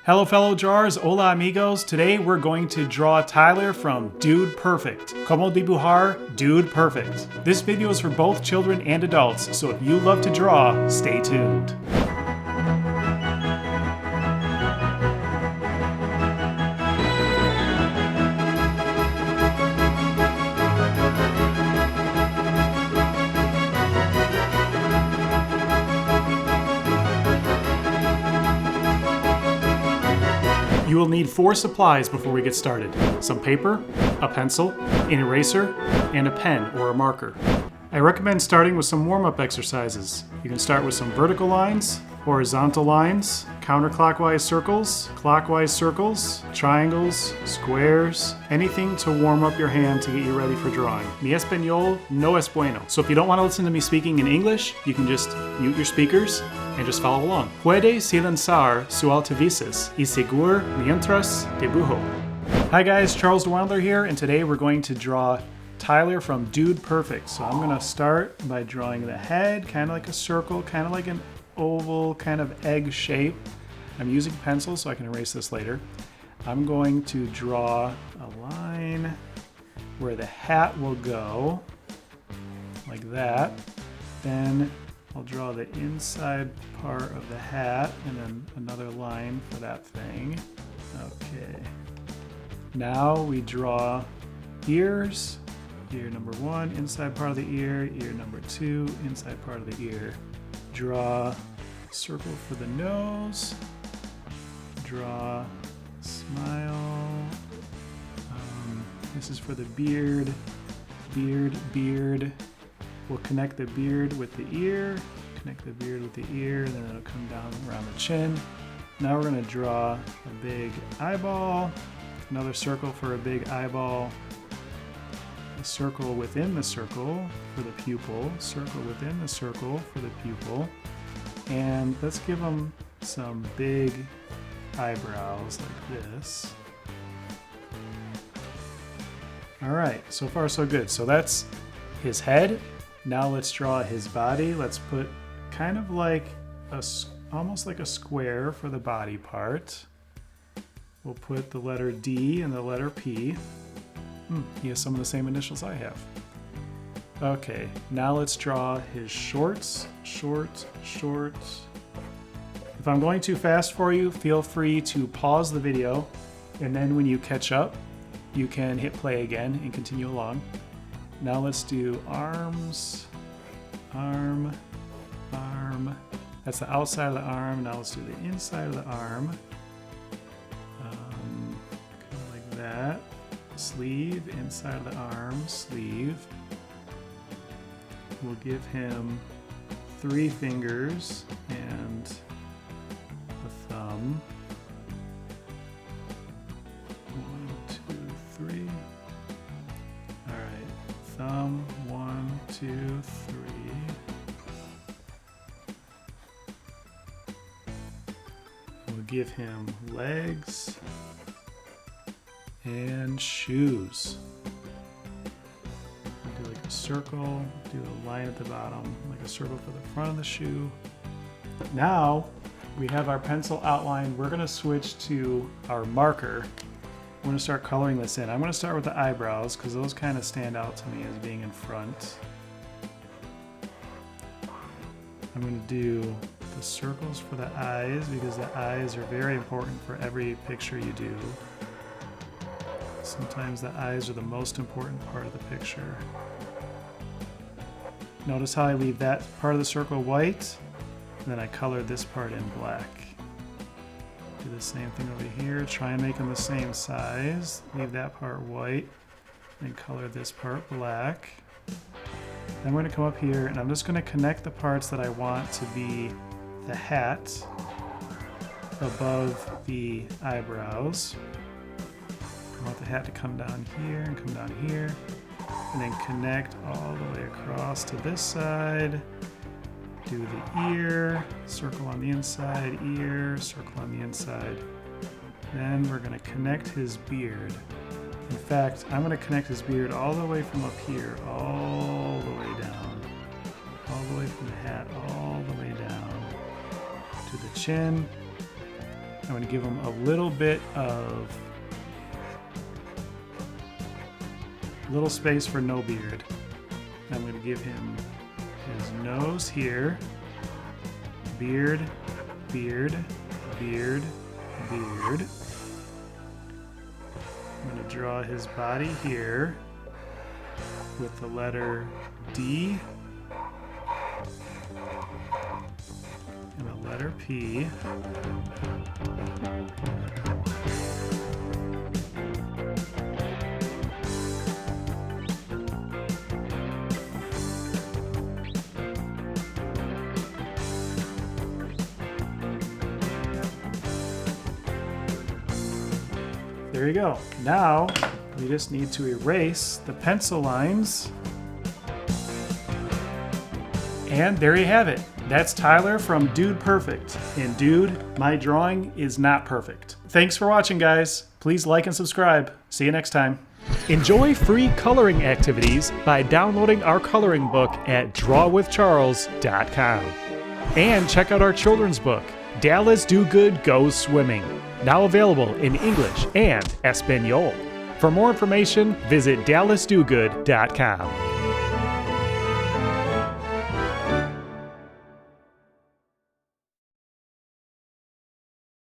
Hello fellow drawers, hola amigos. Today we're going to draw Tyler from Dude Perfect. Como dibujar Dude Perfect. This video is for both children and adults, so if you love to draw, stay tuned. You will need 4 supplies before we get started. Some paper, a pencil, an eraser, and a pen or a marker. I recommend starting with some warm-up exercises. You can start with some vertical lines, horizontal lines, counterclockwise circles, clockwise circles, triangles, squares, anything to warm up your hand to get you ready for drawing. Mi español no es bueno. So if you don't want to listen to me speaking in English, you can just mute your speakers and just follow along. Puede silenciar su altavices y seguir mientras dibujo. Hi guys, Charles DeWandler here, and today we're going to draw Tyler from Dude Perfect. So I'm gonna start by drawing the head, kind of like a circle, kind of like an oval, kind of egg shape. I'm using pencil so I can erase this later. I'm going to draw a line where the hat will go, like that. Then I'll draw the inside part of the hat and then another line for that thing. Okay. Now we draw ears. Ear number 1, inside part of the ear. Ear number 2, inside part of the ear. Draw a circle for the nose. Draw a smile. This is for the beard. Beard. We'll connect the beard with the ear. Connect the beard with the ear, and then it'll come down around the chin. Now we're going to draw a big eyeball. Another circle for a big eyeball. A circle within the circle for the pupil. Circle within the circle for the pupil. And let's give him some big eyebrows like this. All right, so far so good. So that's his head. Now let's draw his body. Let's put kind of like almost like a square for the body part. We'll put the letter D and the letter P. He has some of the same initials I have. Okay, now let's draw his shorts. If I'm going too fast for you, feel free to pause the video, and then when you catch up, you can hit play again and continue along. Now let's do arms, arm. That's the outside of the arm. Now let's do the inside of the arm. Kind of like that. Sleeve, inside of the arm, sleeve. We'll give him 3 fingers and a thumb. 1, 2, 3. All right, thumb, 1, 2, 3. We'll give him legs and shoes. We'll do like a circle, do a line at the bottom, like a circle for the front of the shoe. Now we have our pencil outline. We're gonna switch to our marker. We're gonna start coloring this in. I'm gonna start with the eyebrows because those kind of stand out to me as being in front. I'm gonna do the circles for the eyes because the eyes are very important for every picture you do. Sometimes the eyes are the most important part of the picture. Notice how I leave that part of the circle white, and then I color this part in black. Do the same thing over here, try and make them the same size. Leave that part white, and color this part black. Then we're gonna come up here, and I'm just gonna connect the parts that I want to be the hat above the eyebrows. I want the hat to come down here and come down here, and then connect all the way across to this side. Do the ear, circle on the inside, ear, circle on the inside. Then we're gonna connect his beard. In fact, I'm gonna connect his beard all the way from up here, all the way down. All the way from the hat, all the way down to the chin. I'm going to give him a little bit of little space for no beard. I'm going to give him his nose here. Beard, beard, beard, beard. I'm going to draw his body here with the letter D and the letter P. There you go. Now we just need to erase the pencil lines. And there you have it. That's Tyler from Dude Perfect. And dude, my drawing is not perfect. Thanks for watching, guys. Please like and subscribe. See you next time. Enjoy free coloring activities by downloading our coloring book at drawwithcharles.com. And check out our children's book, Dallas Do Good Goes Swimming, now available in English and Espanol. For more information, visit dallasdogood.com.